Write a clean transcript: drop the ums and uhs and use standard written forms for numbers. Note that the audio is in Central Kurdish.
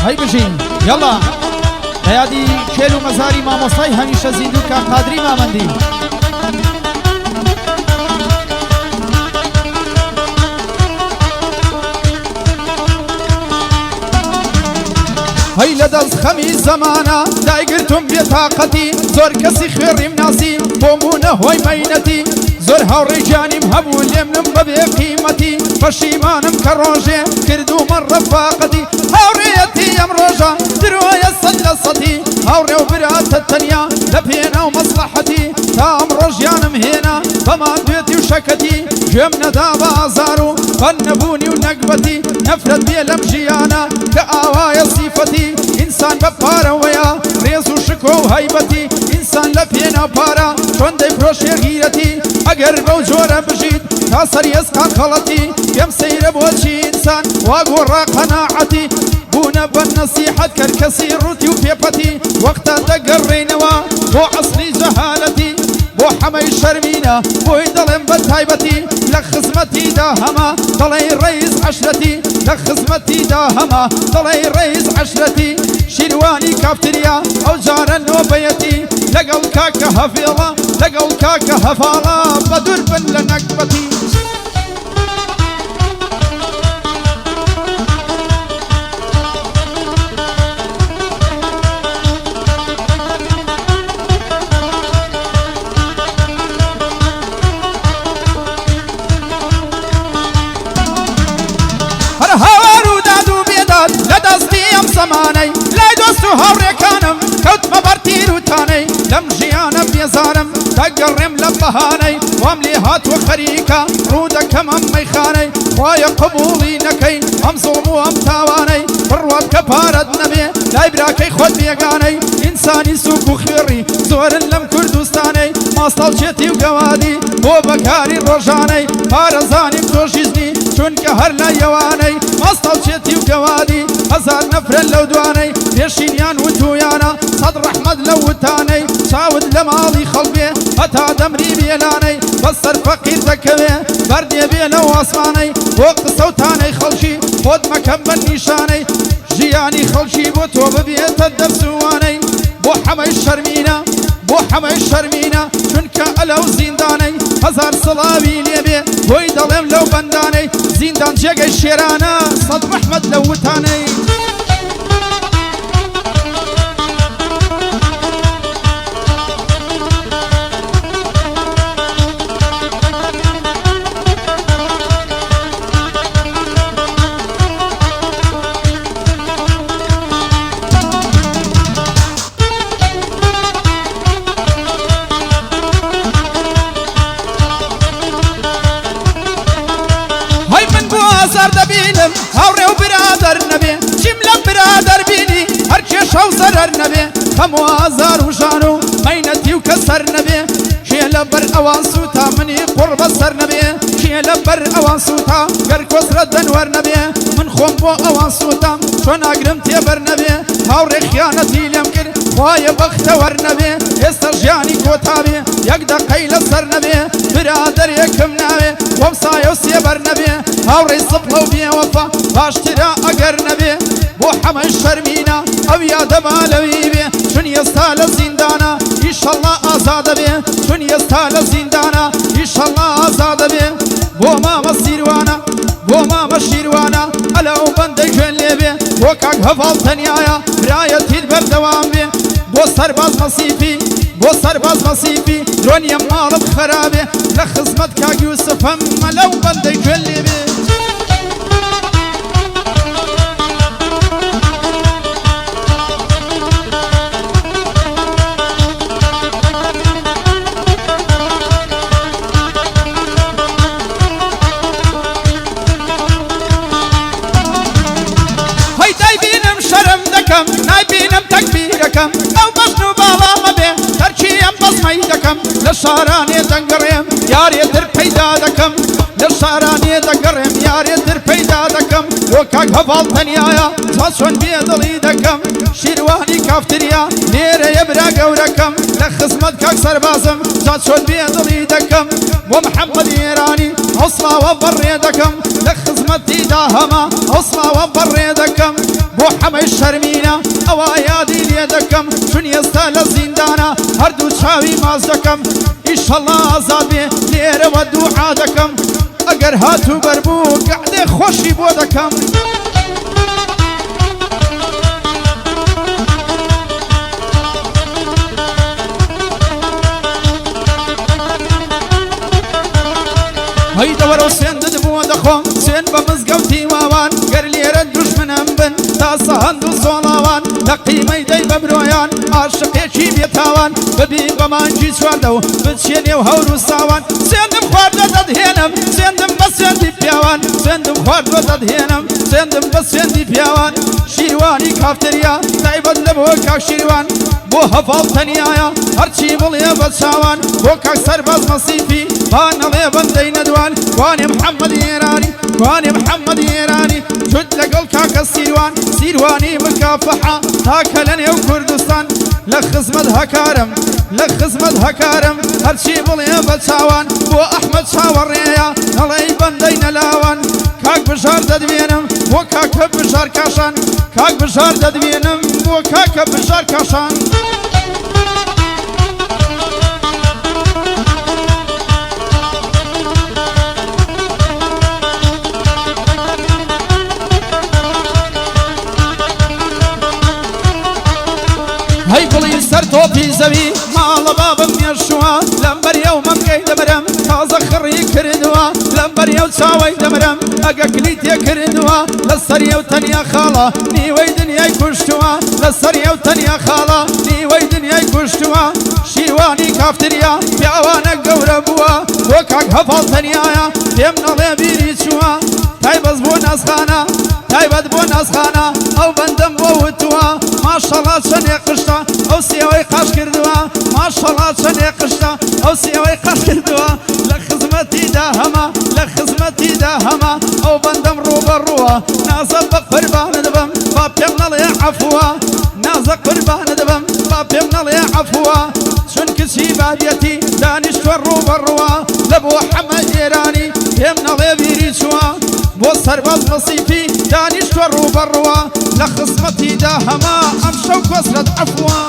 هەی بژین یەڵا بە یادی کێل و مەزاری مامۆستای هەمیشە زیندوو کاک قادری مامەندی هەی لە دەست خەمی زەمانە دایگرتم بێتاقەتی زۆر کەسی خوێڕیم ناسی بۆم بوونە هۆی مەینەتی زۆر هاوڕێی گیانیم هەبوو لێمنم بەبێ قیمەتی پەشیمانم کە ڕۆژێ کردومە ڕەفاقەتی هاوڕێیەتی ئەم ڕۆژە درۆیە سەد لە سەدی هاوڕێ و براتە تەنیا لە پێنە و مەسلەحەتی تا ئەم ڕۆژیانم هێنا بەمان دوێتی و شەکەتی گوێم نەدا بە ئازار و بەن نەبوونی و نەکبەتی نەفرەت بێ لەم ژیانە کە ئاوایە سیفەتی ئینسان بە پارەوەیە ڕێز و شکۆ و هەیبەتی ئینسان لە پێنە پارە چۆن دەیفرۆشێ غیرەتی ئەگەر بەو جۆرە بژیت تا سەری ئێستا خەڵەتی پێم سەیرە بۆچی ئینسان وا گۆڕا قەناعەتی بوونە بە نەسیحەت کرد کەسی ڕووتی و پێپەتی وەختە دەگەڕێنەوە بۆ عەسری جەهالەتی بۆ حەمەی شەرمینە بۆی دەڵێم بە تایبەتی لە خزمەتیدا هەمە دەڵێی ڕەیس عەشرەتی لە خزمەتیدا هەمە دەڵێی ڕەیس عەشرەتی شیروانی کافتریا ئەو جارە نۆبەیەتی لەگەڵ کاکە هەفێڵە لەگەڵ کاکە هەفاڵە بە دوور بن لە نەکبەتی زمانەی لای دۆست و هاوڕێکانم کەوتمە بەر تیر و تانەی لەم ژیانە بێزارم دەگەڕێم لە بەهانەی وام لێ هاتووە خەریکە ڕوو دەکەم ئەم مەیخانەی خوایە قبوڵی نەکەی ئەم زوڵم و ئەم تاوانەی بڕوات کە پارەت نەبێ لای براکەی خۆت بێگانەی ئینسانی سووک و خوێڕی زۆرن لەم کوردستانەی ماستەڵچێتی و گەوادی بۆ بەکاری ڕۆژانەی پارەزانیم تۆژیزنی چونکە هەر لە یەوانەی ماستەڵچێتی و گەوادی هەزار نەفرەن لەو دوانەی پێشینیان وتویانە سەد ڕەحمەت لە وتانەی چاوت لە ماڵی خەڵبێ هەتا دەمری بێلانەی بەسەر فەقیر دەکەوێ بەردێبێ لەو ئاسمانەی بۆ قسە و تانەی خەڵکی خۆت مەکەم بە نیشانەی ژیانی خەڵکی بۆ تۆ ببێتە دەرسوانەی بۆ حەمەی شەرمینە بۆ حەمەی شەرمینە چونکە ئەلەو زیندانەی هەزار سڵاوی لێبێ بۆی دەڵێم لەو بەندانەی زیندان جێگەی شێرانە سەد ڕەحمەت لە وتانەی هاوڕێ و برادەر نەبێ چیم لە برادەر بینی هەر کێشە و زەرەر نەبێ هەموو ئازار و ژان و مەینەتی و کەسەر نەبێ کێ لە بەر ئەوان سووتا منی قوڕ بەسەر نەبێ کێ لە بەر ئەوان سووتا گەر کۆسرە دەنوەر نەبێ من خۆم بۆ ئەوان سووتام چۆن ئاگرم تێبەر نەبێ هاوڕێ خیانەتی لێم کرد خوایە بەختەوەر نەبێ ئێستا ژیانی کۆتابێ یەک دەقەی لەسەر نەبێ برادەرێکم ناوێ وەم سایە و سێبەر نەبێ هاوڕێی سپڵە و بێوەفا باشترە ئەگەر نەبێ بۆ حەمەی شەرمینە ئەو یادەما لەوی بێ چون ئێستا لە زیندانە ئیشەڵڵا ئازادە بێ چون ئێستا لە زیندانە ئیشەڵڵا ئازادە بێ بۆ مامە سیروانە بۆ مامە شیروانە ئەلەو بەندەی گوێن لێبێ بۆ کاک هەڤاڵ تەنیایە برایەتیت بەردەوام بێ بۆ سەرباز مەسیفی بۆ سەرباز مەسیفی درۆنیە ماڵم خەرابێ لە خزمەت کاک یوسفەم ئەلەو بەندەی گوێن لێبێ نایبینم تەکبیرەکەم ئەو بەشن و باڵامە بێ تەرکی ئەم بەزمەی دەکەم لە شارانێ دەنگەڕێم یارێتر پەیدا دەکەم لە شارانێ دەگەڕێم یارێتر پەیدا دەکەم بۆ کاک هەڤاڵ تەنیایە چۆن بێدڵی دەکەم شیر شیروانی کافتریا لێرە یەبرا گەورەکەم لە خزمەت کاک سەربازم جا چۆن بێدڵی دەکەم بۆ محەممەد ئێرانی هەوسڵاوە بەڕێ دەکەم لە خزمەتیدا هەما هەوسڵاوە بەڕێ دەکەم بۆ حەمەی شەرمینە ئەوە یادی لێ دەکەم چون ئێستا لە زیندانە هەردوو چاوی ماز دەکەم ئیشەڵڵا ئازاد بێ لێرەوە دوعا دەکەم ئەگەر هاتوو بەربوو گەعدێ خۆشی بۆ دەکەم هەی دەوەرە سێندت بۆ دەخۆم سێن بە مزگەوتی واوان گەر لێرە دوژمنم بن تا سەهەند و سۆڵاوان لە قیمەی دەی بەبرۆیان عاشقێکی بێتاوان ببی بە مانگی چواردە و بچێنێ و هەور و ساوان سێندم خواردە دەدهێنم سێندم بە سێندی پیاوان سێندم خواردە دەدهێنم سێندم بە سێندی پیاوان شیروانی کافتریا تایبەت لە بۆ کاک شیروان بۆ هەفاڵ تەنیایە هەرچی بڵێ بە چاوان بۆ کاک سەرباز مەسیفی با نەڵێ بەندەی نەدوان وانێ محەممەد ئێرانی وانێ محەممەد ئێرانی جوت لەگەڵ کاکە سیروان سیروانی مکافەحە تاکە لە نێو کوردستان لە خزمەت هەکارم لە خزمەت هەکارم هەرچی بڵێ بە چاوان بۆ ئەحمەد چاوەڕێیە نەڵێی بەندەی نەلاوان کاک بژار دەدوێنم بۆ کاکە بژار کاشان کاک بژار دەدوێنم بۆ کاکە بژار کاشان هەی بڵی سەر تۆپی زەوی ماڵە بابم مێشووە لەم بەریەو مەمگەی دەبرم تازە خڕی کردووە لەم بەریەو چاوەی دەبرم ئەگە کلی تێکردووە لە سەریە و تەنیا خاڵە نیوەی دنیای کوشتووە لە سەریە و تەنیا خاڵە نیوەی دنیای کوشتووە شیروانی کافتریا پیاوانە گەورە بووە بۆ کاک هەفاڵ تەنیایە پێم نەڵێ بیری چووە تایبەت بۆ نازخانە تایبەت بۆ نازخانە ئەو بەندەم بۆ وتووە ماشەڵا چەندێ قشتە ئەو سێوەی قاش کردووە ماشەڵا چەندێ قشتە ئەو سێوەی قاش کردووە لە خزمەتیدا هەما لە خزمەتیدا هەما ئەو بەندەم ڕوبەڕووە نازە بە قوربانە دەبم با پێم نەڵێ عەفووە نازە قوربانە دەبم با پێم نەڵێ عەفووە چون کچی بابەتی دانیشتوە ڕوبەڕووە لە بۆ حەمە ئێرانی پێم نەڵێ بیری چووە بۆ سەرباز مەسیفی دانیشتوە ڕوبەڕووە لە خزمەتیدا هەما ئەم شەو گۆزرت عەفووە